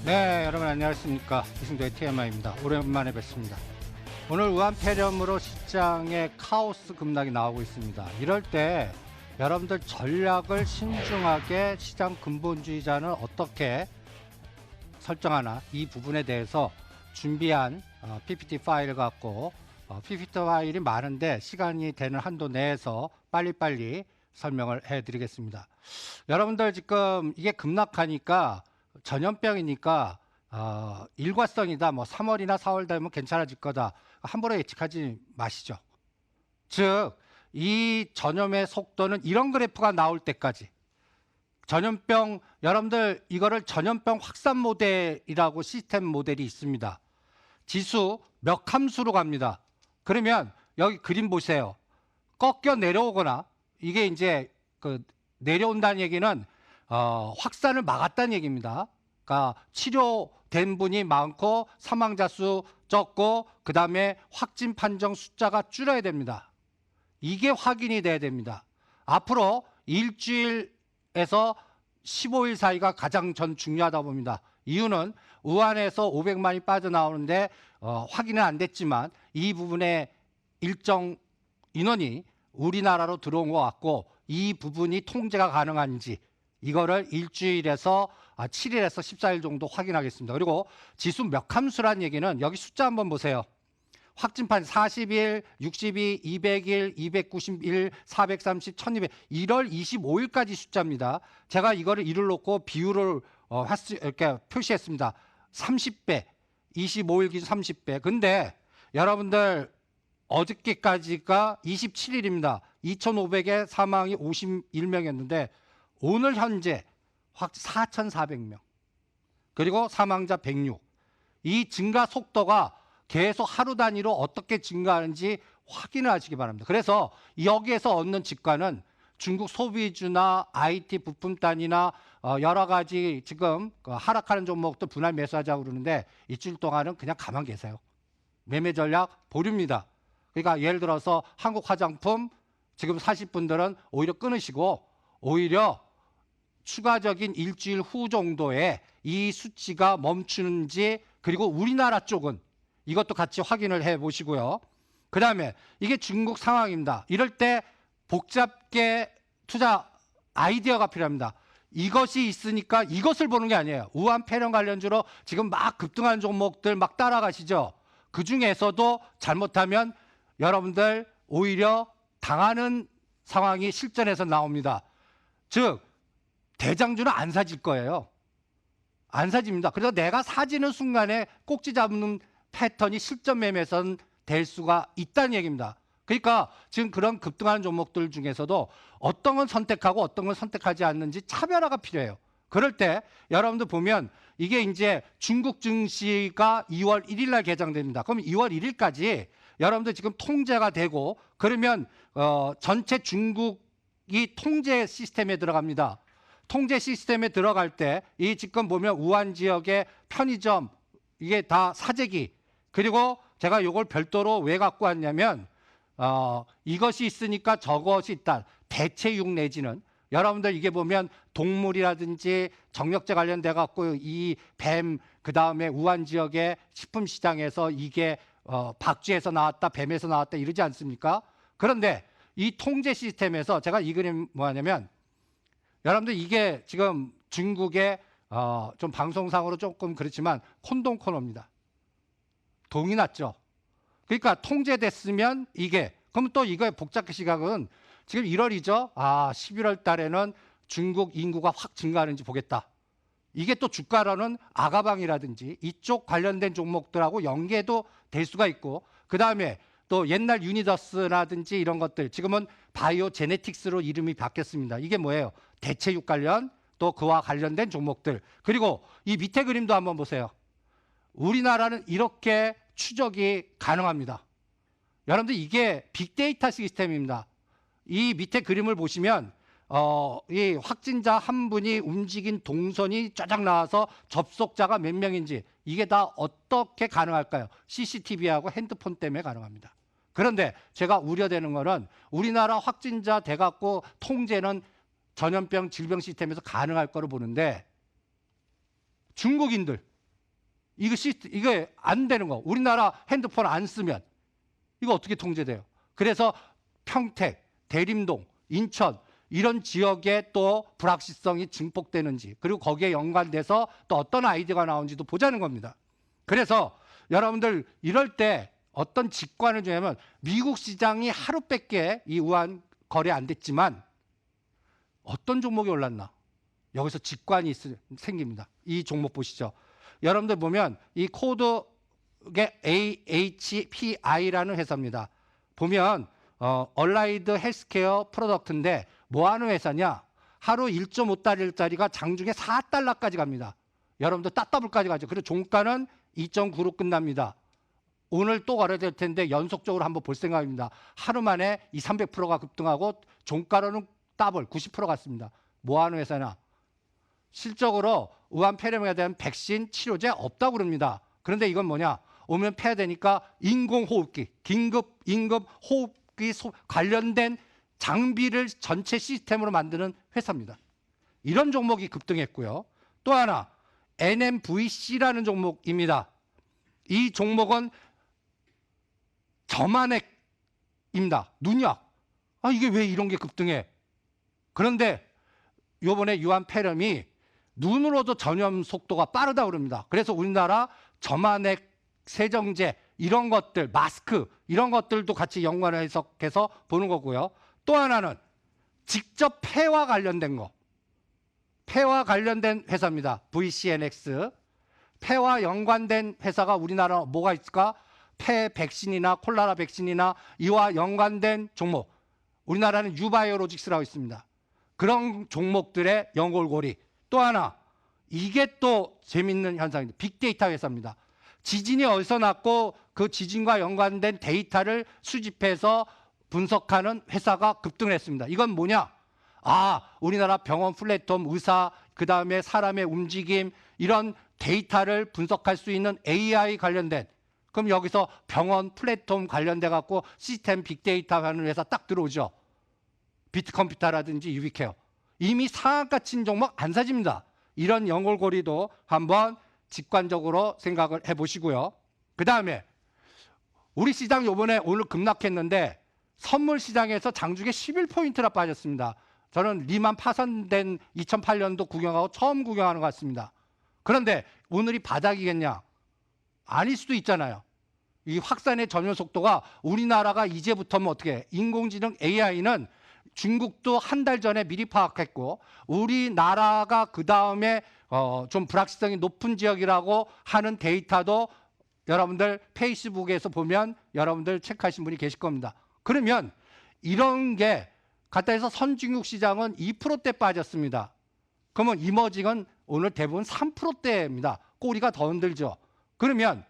네, 여러분 안녕하십니까. 이승도의 TMI입니다. 오랜만에 뵙습니다. 오늘 우한 폐렴으로 시장에 카오스 급락이 나오고 있습니다. 이럴 때 여러분들 전략을 신중하게 시장 근본주의자는 어떻게 설정하나, 이 부분에 대해서 준비한 PPT 파일을 갖고 PPT 파일이 많은데 시간이 되는 한도 내에서 빨리빨리 설명을 해드리겠습니다. 여러분들 지금 이게 급락하니까 전염병이니까 일과성이다, 뭐 3월이나 4월 되면 괜찮아질 거다, 함부로 예측하지 마시죠. 즉, 이 전염의 속도는 이런 그래프가 나올 때까지, 전염병, 여러분들 이거를 전염병 확산 모델이라고 시스템 모델이 있습니다. 지수 몇 함수로 갑니다. 그러면 여기 그림 보세요. 꺾여 내려오거나, 이게 이제 내려온다는 얘기는 확산을 막았다는 얘기입니다. 그러니까 치료된 분이 많고 사망자 수 적고 그 다음에 확진 판정 숫자가 줄어야 됩니다. 이게 확인이 돼야 됩니다. 앞으로 일주일에서 15일 사이가 가장 전 중요하다 봅니다. 이유는 우한에서 500만이 빠져나오는데 확인은 안 됐지만 이 부분에 일정 인원이 우리나라로 들어온 것 같고, 이 부분이 통제가 가능한지 이거를 일주일에서 7일에서 14일 정도 확인하겠습니다. 그리고 지수 몇 함수란 얘기는 여기 숫자 한번 보세요. 확진판 40일, 62, 200일, 291, 430, 1200, 1월 25일까지 숫자입니다. 제가 이거를 일을 놓고 비율을 이렇게 표시했습니다. 30배, 25일 기준 30배. 근데 여러분들 어저께까지가 27일입니다. 2,500의 사망이 51명이었는데 오늘 현재 4,400명. 그리고 사망자 106. 이 증가 속도가 계속 하루 단위로 어떻게 증가하는지 확인을 하시기 바랍니다. 그래서 여기에서 얻는 직관은 중국 소비주나 IT 부품단이나 여러 가지 지금 하락하는 종목도 분할 매수하자고 그러는데 일주일 동안은 그냥 가만 계세요. 매매 전략 보류입니다. 그러니까 예를 들어서 한국 화장품 지금 사실 분들은 오히려 끊으시고, 오히려 추가적인 일주일 후 정도에 이 수치가 멈추는지, 그리고 우리나라 쪽은 이것도 같이 확인을 해 보시고요. 그 다음에 이게 중국 상황입니다. 이럴 때 복잡게 투자 아이디어가 필요합니다. 이것이 있으니까 이것을 보는 게 아니에요. 우한 폐렴 관련주로 지금 막 급등하는 종목들 막 따라가시죠. 그 중에서도 잘못하면 여러분들 오히려 당하는 상황이 실전에서 나옵니다. 즉, 대장주는 안 사질 거예요. 안 사집니다. 그래서 내가 사지는 순간에 꼭지 잡는 패턴이 실전 매매선 될 수가 있다는 얘기입니다. 그러니까 지금 그런 급등하는 종목들 중에서도 어떤 건 선택하고 어떤 건 선택하지 않는지 차별화가 필요해요. 그럴 때 여러분들 보면 이게 이제 중국 증시가 2월 1일 날 개장됩니다. 그럼 2월 1일까지 여러분들 지금 통제가 되고, 그러면 전체 중국이 통제 시스템에 들어갑니다. 통제 시스템에 들어갈 때 이 지금 보면 우한 지역의 편의점, 이게 다 사재기, 그리고 제가 이걸 별도로 왜 갖고 왔냐면 이것이 있으니까 저것이 있다. 대체육 내지는 여러분들 이게 보면 동물이라든지 정력제 관련돼 갖고 이 뱀, 그 다음에 우한 지역의 식품 시장에서 이게 박쥐에서 나왔다, 뱀에서 나왔다 이러지 않습니까? 그런데 이 통제 시스템에서 제가 이 그림 뭐하냐면, 여러분들 이게 지금 중국의 좀 방송상으로 조금 그렇지만 콘돔 코너입니다. 동이 났죠. 그러니까 통제됐으면 이게, 그럼 또 이거의 복잡 시각은 지금 1월이죠. 11월 달에는 중국 인구가 확 증가하는지 보겠다. 이게 또 주가로는 아가방이라든지 이쪽 관련된 종목들하고 연계도 될 수가 있고, 그 다음에 또 옛날 유니더스라든지 이런 것들, 지금은 바이오 제네틱스로 이름이 바뀌었습니다. 이게 뭐예요? 대체육 관련, 또 그와 관련된 종목들. 그리고 이 밑에 그림도 한번 보세요. 우리나라는 이렇게 추적이 가능합니다. 여러분들 이게 빅데이터 시스템입니다. 이 밑에 그림을 보시면 이 확진자 한 분이 움직인 동선이 쫙 나와서 접속자가 몇 명인지, 이게 다 어떻게 가능할까요? CCTV하고 핸드폰 때문에 가능합니다. 그런데 제가 우려되는 거는 우리나라 확진자 돼갖고 통제는 전염병 질병 시스템에서 가능할 거로 보는데, 중국인들 이게 안 되는 거. 우리나라 핸드폰 안 쓰면 이거 어떻게 통제돼요? 그래서 평택, 대림동, 인천 이런 지역에 또 불확실성이 증폭되는지, 그리고 거기에 연관돼서 또 어떤 아이디어가 나오는지도 보자는 겁니다. 그래서 여러분들 이럴 때 어떤 직관을 주냐면, 미국 시장이 하루밖에 이 우한 거래 안 됐지만 어떤 종목이 올랐나? 여기서 직관이 생깁니다. 이 종목 보시죠. 여러분들 보면 이 코드게 AHPI라는 회사입니다. 보면 얼라이드 헬스케어 프로덕트인데 뭐 하는 회사냐? 하루 1.5달러짜리가 장중에 4달러까지 갑니다. 여러분들 따따블까지 가죠. 그리고 종가는 2.9로 끝납니다. 오늘 또 거래될 텐데 연속적으로 한번 볼 생각입니다. 하루 만에 300%가 급등하고 종가로는 더블 90% 갔습니다. 뭐 하는 회사냐? 실적으로 우한 폐렴에 대한 백신 치료제 없다고 그럽니다. 그런데 이건 뭐냐? 오면 폐되니까 인공호흡기, 긴급 호흡기 관련된 장비를 전체 시스템으로 만드는 회사입니다. 이런 종목이 급등했고요. 또 하나 NMVC라는 종목입니다. 이 종목은 저만액입니다. 눈약. 이게 왜 이런 게 급등해? 그런데 요번에 유한 폐렴이 눈으로도 전염 속도가 빠르다고 그럽니다. 그래서 우리나라 저만액 세정제 이런 것들, 마스크 이런 것들도 같이 연관을 해석해서 보는 거고요. 또 하나는 직접 폐와 관련된 거. 폐와 관련된 회사입니다. VCNX. 폐와 연관된 회사가 우리나라 뭐가 있을까? 폐 백신이나 콜레라 백신이나 이와 연관된 종목. 우리나라는 유바이오로직스라고 있습니다. 그런 종목들의 연골고리. 또 하나, 이게 또 재밌는 현상입니다. 빅데이터 회사입니다. 지진이 어디서 났고 그 지진과 연관된 데이터를 수집해서 분석하는 회사가 급등을 했습니다. 이건 뭐냐? 우리나라 병원 플랫폼, 의사, 그 다음에 사람의 움직임 이런 데이터를 분석할 수 있는 AI 관련된, 그럼 여기서 병원 플랫폼 관련돼 갖고 시스템 빅데이터 하는 회사 딱 들어오죠. 비트컴퓨터라든지 유비케어. 이미 상한가 친 종목 안 사집니다. 이런 연골고리도 한번 직관적으로 생각을 해보시고요. 그 다음에 우리 시장 요번에 오늘 급락했는데 선물 시장에서 장중에 11포인트나 빠졌습니다. 저는 리만 파산된 2008년도 구경하고 처음 구경하는 것 같습니다. 그런데 오늘이 바닥이겠냐? 아닐 수도 있잖아요. 이 확산의 전염 속도가 우리나라가 이제부터면 어떻게 해? 인공지능 AI는 중국도 한 달 전에 미리 파악했고 우리나라가 그 다음에 좀 불확실성이 높은 지역이라고 하는 데이터도 여러분들 페이스북에서 보면 여러분들 체크하신 분이 계실 겁니다. 그러면 이런 게 갖다 해서 선진국 시장은 2%대 빠졌습니다. 그러면 이머징은 오늘 대부분 3%대입니다. 꼬리가 더 흔들죠. 그러면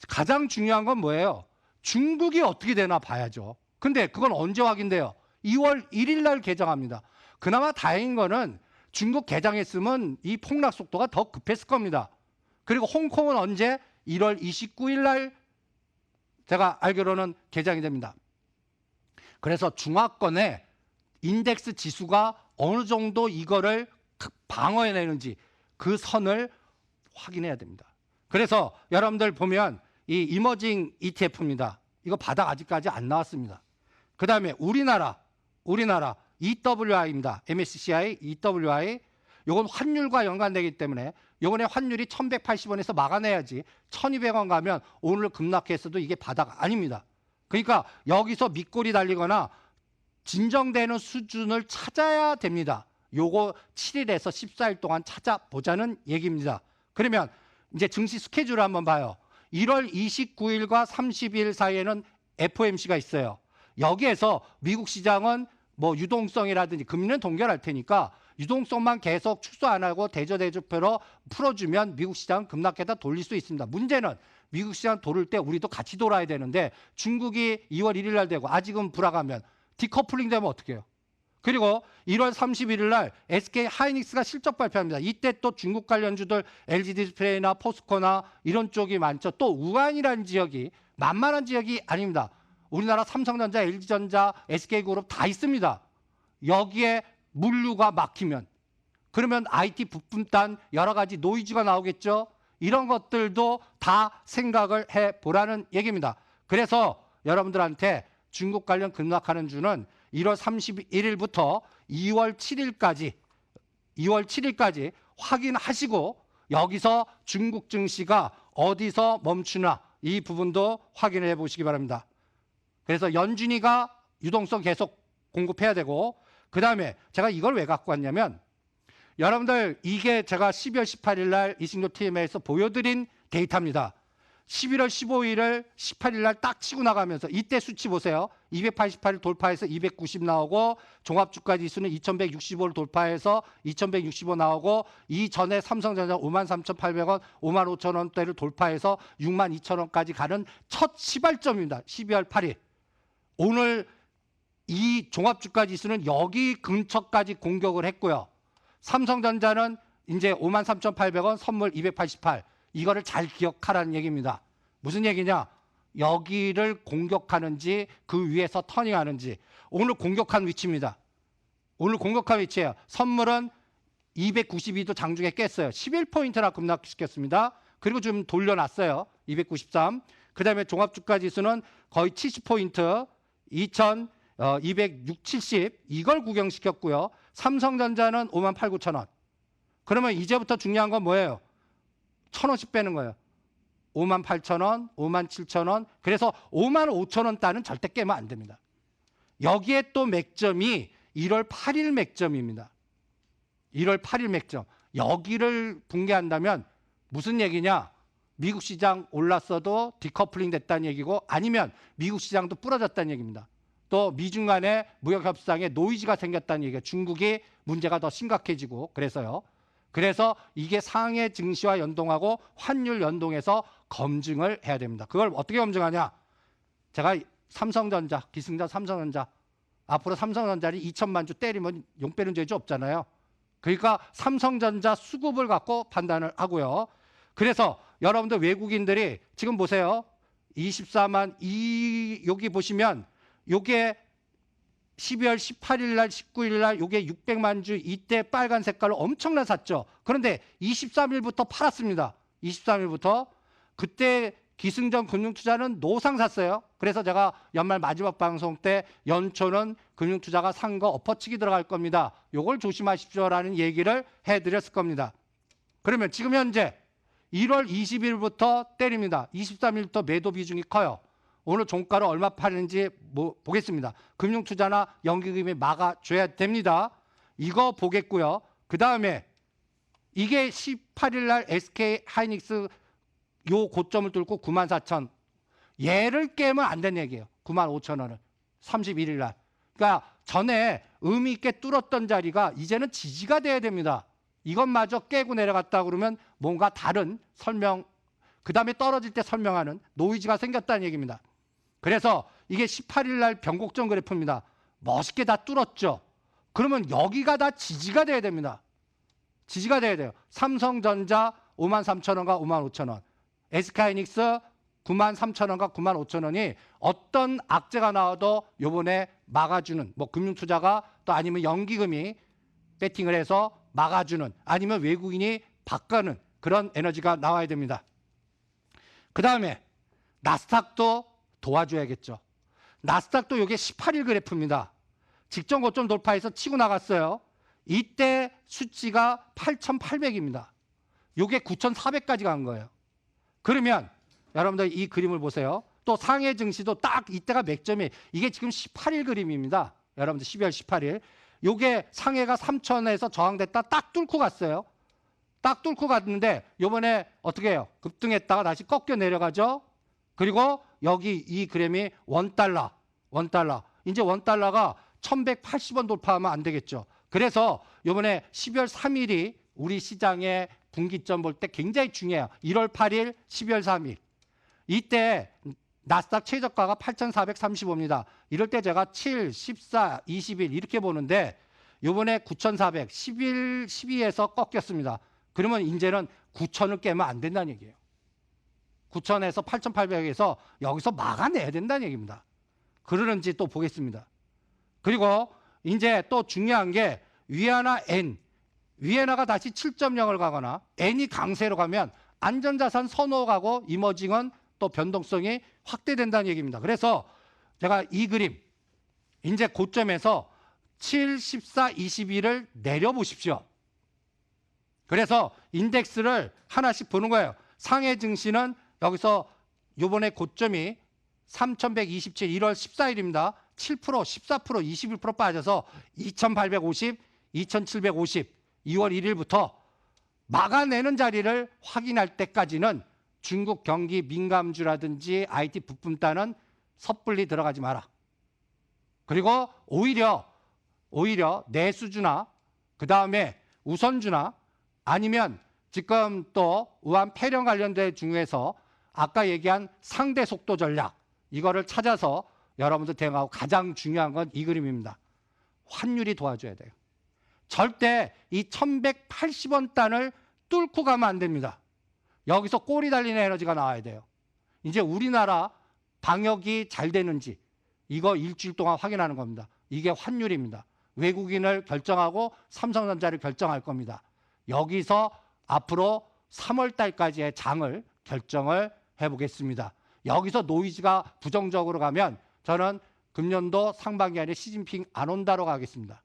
가장 중요한 건 뭐예요? 중국이 어떻게 되나 봐야죠. 근데 그건 언제 확인돼요? 2월 1일 날 개장합니다. 그나마 다행인 거는 중국 개장했으면 이 폭락 속도가 더 급했을 겁니다. 그리고 홍콩은 언제? 1월 29일 날 제가 알기로는 개장이 됩니다. 그래서 중화권의 인덱스 지수가 어느 정도 이거를 방어해내는지 그 선을 확인해야 됩니다. 그래서 여러분들 보면 이 이머징 ETF입니다. 이거 바닥 아직까지 안 나왔습니다. 그 다음에 우리나라 EWI입니다. MSCI EWI. 이건 환율과 연관되기 때문에 이번에 환율이 1180원에서 막아내야지 1200원 가면 오늘 급락했어도 이게 바닥 아닙니다. 그러니까 여기서 밑골이 달리거나 진정되는 수준을 찾아야 됩니다. 요거 7일에서 14일 동안 찾아보자는 얘기입니다. 그러면 이제 증시 스케줄을 한번 봐요. 1월 29일과 30일 사이에는 FOMC가 있어요. 여기에서 미국 시장은 뭐 유동성이라든지 금리는 동결할 테니까 유동성만 계속 축소 안 하고 대조대조표로 풀어주면 미국 시장은 급락해다 돌릴 수 있습니다. 문제는 미국 시장 돌을 때 우리도 같이 돌아야 되는데 중국이 2월 1일 날 되고 아직은 불황하면 디커플링 되면 어떻게 해요? 그리고 1월 31일 날 SK 하이닉스가 실적 발표합니다. 이때 또 중국 관련주들 LG 디스플레이나 포스코나 이런 쪽이 많죠. 또 우한이라는 지역이 만만한 지역이 아닙니다. 우리나라 삼성전자, LG전자, SK그룹 다 있습니다. 여기에 물류가 막히면 그러면 IT 부품단 여러 가지 노이즈가 나오겠죠. 이런 것들도 다 생각을 해보라는 얘기입니다. 그래서 여러분들한테 중국 관련 급락하는 주는 1월 31일부터 2월 7일까지 확인하시고 여기서 중국 증시가 어디서 멈추나 이 부분도 확인을 해보시기 바랍니다. 그래서 연준이가 유동성 계속 공급해야 되고, 그 다음에 제가 이걸 왜 갖고 왔냐면, 여러분들 이게 제가 12월 18일 날 이신도 TMA에서 보여드린 데이터입니다. 11월 15일을 18일 날 딱 치고 나가면서 이때 수치 보세요. 288을 돌파해서 290 나오고, 종합주가 지수는 2165를 돌파해서 2165 나오고, 이전에 삼성전자 53,800원, 55,000원대를 돌파해서 62,000원까지 가는 첫 시발점입니다. 12월 8일. 오늘 이 종합주가 지수는 여기 근처까지 공격을 했고요. 삼성전자는 이제 53,800원, 선물 288. 이거를 잘 기억하라는 얘기입니다. 무슨 얘기냐? 여기를 공격하는지 그 위에서 터닝하는지. 오늘 공격한 위치입니다. 오늘 공격한 위치예요. 선물은 292도 장중에 깼어요. 11포인트나 급락시켰습니다. 그리고 좀 돌려놨어요. 293. 그 다음에 종합주가지수는 거의 70포인트, 2,260, 70 이걸 구경시켰고요. 삼성전자는 58,900원. 그러면 이제부터 중요한 건 뭐예요? 1,000원씩 빼는 거예요. 58,000원, 57,000원. 그래서 55,000원 따는 절대 깨면 안 됩니다. 여기에 또 맥점이 1월 8일 맥점입니다. 1월 8일 맥점. 여기를 붕괴한다면 무슨 얘기냐? 미국 시장 올랐어도 디커플링 됐다는 얘기고, 아니면 미국 시장도 부러졌다는 얘기입니다. 또 미중 간의 무역 협상에 노이즈가 생겼다는 얘기가, 중국이 문제가 더 심각해지고, 그래서요. 그래서 이게 상해 증시와 연동하고 환율 연동해서 검증을 해야 됩니다. 그걸 어떻게 검증하냐? 제가 삼성전자, 기승전 삼성전자, 앞으로 삼성전자를 2천만 주 때리면 용 빼는 죄지 없잖아요. 그러니까 삼성전자 수급을 갖고 판단을 하고요. 그래서 여러분들 외국인들이 지금 보세요. 24만, 여기 보시면 요게 12월 18일 날, 19일 날 요게 600만 주, 이때 빨간 색깔로 엄청나 샀죠. 그런데 23일부터 팔았습니다. 23일부터. 그때 기승전 금융투자는 노상 샀어요. 그래서 제가 연말 마지막 방송 때 연초는 금융투자가 산 거 엎어치기 들어갈 겁니다. 요걸 조심하십시오라는 얘기를 해드렸을 겁니다. 그러면 지금 현재 1월 20일부터 때립니다. 23일부터 매도 비중이 커요. 오늘 종가를 얼마 파는지 보겠습니다. 금융투자나 연기금이 막아줘야 됩니다. 이거 보겠고요. 그 다음에 이게 18일 날 SK 하이닉스 요 고점을 뚫고 94,000. 얘를 깨면 안 되는 얘기예요. 95,000원을. 31일 날. 그러니까 전에 의미 있게 뚫었던 자리가 이제는 지지가 돼야 됩니다. 이것마저 깨고 내려갔다 그러면 뭔가 다른 설명, 그 다음에 떨어질 때 설명하는 노이즈가 생겼다는 얘기입니다. 그래서 이게 18일 날 변곡점 그래프입니다. 멋있게 다 뚫었죠. 그러면 여기가 다 지지가 돼야 됩니다. 지지가 돼야 돼요. 삼성전자 53,000원과 55,000원, SK하이닉스 93,000원과 95,000원이 어떤 악재가 나와도 요번에 막아주는, 뭐 금융투자가 또 아니면 연기금이 배팅을 해서 막아주는, 아니면 외국인이 바꾸는 그런 에너지가 나와야 됩니다. 그 다음에 나스닥도 도와줘야겠죠. 나스닥도 이게 18일 그래프입니다. 직전 고점 돌파해서 치고 나갔어요. 이때 수치가 8,800입니다. 이게 9,400까지 간 거예요. 그러면 여러분들 이 그림을 보세요. 또 상해 증시도 딱 이때가 맥점이, 이게 지금 18일 그림입니다. 여러분들 12월 18일. 이게 상해가 3,000에서 저항됐다 딱 뚫고 갔어요. 딱 뚫고 갔는데 요번에 어떻게 해요? 급등했다가 다시 꺾여 내려가죠. 그리고 여기 이 그램이 원달러. 이제 원달러가 1,180원 돌파하면 안 되겠죠. 그래서 요번에 12월 3일이 우리 시장의 분기점 볼 때 굉장히 중요해요. 1월 8일, 12월 3일. 이때 나스닥 최저가가 8,435입니다. 이럴 때 제가 7, 14, 20일 이렇게 보는데 요번에 9,400, 10일, 12에서 꺾였습니다. 그러면 이제는 9,000을 깨면 안 된다는 얘기예요. 9,000에서 8,800에서 여기서 막아내야 된다는 얘기입니다. 그러는지 또 보겠습니다. 그리고 이제 또 중요한 게 위안화 N. 위안화가 다시 7.0을 가거나 N이 강세로 가면 안전자산 선호하고 이머징은 또 변동성이 확대된다는 얘기입니다. 그래서 제가 이 그림 이제 고점에서 7, 14, 21을 내려보십시오. 그래서 인덱스를 하나씩 보는 거예요. 상해 증시는 여기서 요번에 고점이 3127 1월 14일입니다. 7%, 14%, 21% 빠져서 2850, 2750 2월 1일부터 막아내는 자리를 확인할 때까지는 중국 경기 민감주라든지 IT 부품단은 섣불리 들어가지 마라. 그리고 오히려 내수주나 그 다음에 우선주나 아니면 지금 또 우한 폐렴 관련된 중에서 아까 얘기한 상대 속도 전략 이거를 찾아서 여러분들 대응하고 가장 중요한 건 이 그림입니다. 환율이 도와줘야 돼요. 절대 이 1180원 단을 뚫고 가면 안 됩니다. 여기서 꼬리 달리는 에너지가 나와야 돼요. 이제 우리나라 방역이 잘 되는지 이거 일주일 동안 확인하는 겁니다. 이게 환율입니다. 외국인을 결정하고 삼성전자를 결정할 겁니다. 여기서 앞으로 3월 달까지의 장을 결정을 해보겠습니다. 여기서 노이즈가 부정적으로 가면 저는 금년도 상반기 안에 시진핑 안 온다로 가겠습니다.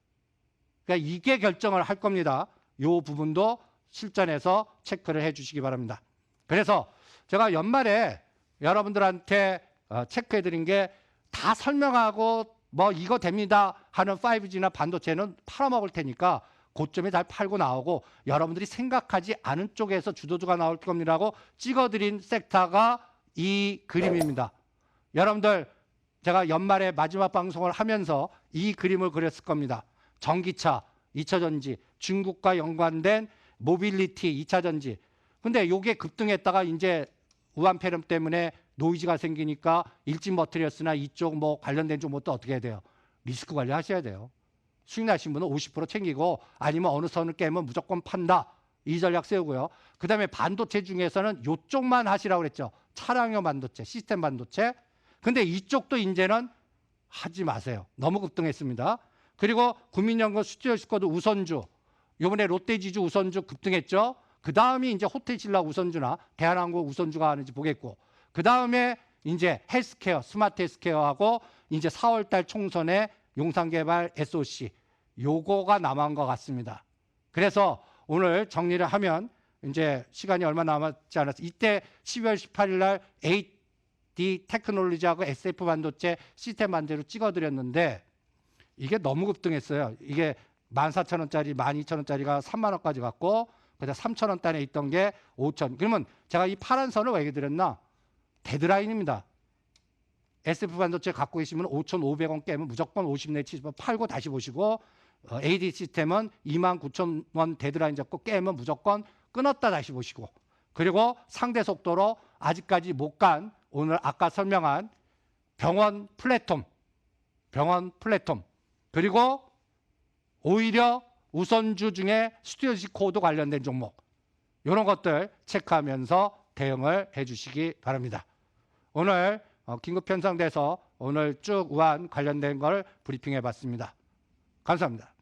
그러니까 이게 결정을 할 겁니다. 이 부분도 실전에서 체크를 해 주시기 바랍니다. 그래서 제가 연말에 여러분들한테 체크해 드린 게 다 설명하고 뭐 이거 됩니다 하는 5G나 반도체는 팔아먹을 테니까 고점에 잘 팔고 나오고 여러분들이 생각하지 않은 쪽에서 주도주가 나올 겁니다라고 찍어드린 섹터가 이 그림입니다. 여러분들 제가 연말에 마지막 방송을 하면서 이 그림을 그렸을 겁니다. 전기차, 2차 전지, 중국과 연관된 모빌리티, 2차 전지. 근데 이게 급등했다가 이제 우한 폐렴 때문에 노이즈가 생기니까 일진 머티리얼스나 이쪽 뭐 관련된 종목도 어떻게 해야 돼요? 리스크 관리하셔야 돼요. 수익 나신 분은 50% 챙기고 아니면 어느 선을 깨면 무조건 판다. 이 전략 세우고요. 그 다음에 반도체 중에서는 이쪽만 하시라고 그랬죠. 차량용 반도체, 시스템 반도체. 근데 이쪽도 이제는 하지 마세요. 너무 급등했습니다. 그리고 국민연금 수지열스코드 우선주. 이번에 롯데지주 우선주 급등했죠. 그 다음이 이제 호텔신라 우선주나 대한항공 우선주가 하는지 보겠고. 그 다음에 이제 헬스케어, 스마트 헬스케어하고 이제 4월달 총선에 용산개발 SOC. 요거가 남은 것 같습니다. 그래서 오늘 정리를 하면 이제 시간이 얼마 남았지 않았어요. 이때 12월 18일 날 AD 테크놀로지하고 SF 반도체 시스템 반대로 찍어드렸는데 이게 너무 급등했어요. 이게 14,000원짜리, 12,000원짜리가 3만 원까지 갔고 그다음 3,000원 단에 있던 게 5,000. 그러면 제가 이 파란 선을 왜 드렸나? 데드라인입니다. SF 반도체 갖고 계시면 5,500원 깨면 무조건 50 내 70원 팔고 다시 보시고 AD 시스템은 29,000원 데드라인 잡고 깨면 무조건 끊었다 다시 보시고 그리고 상대 속도로 아직까지 못 간 오늘 아까 설명한 병원 플랫폼 그리고 오히려 우선주 중에 스튜어디십 코드 관련된 종목 이런 것들 체크하면서 대응을 해주시기 바랍니다. 오늘 긴급 편성돼서 오늘 쭉 우한 관련된 걸 브리핑해 봤습니다. 감사합니다.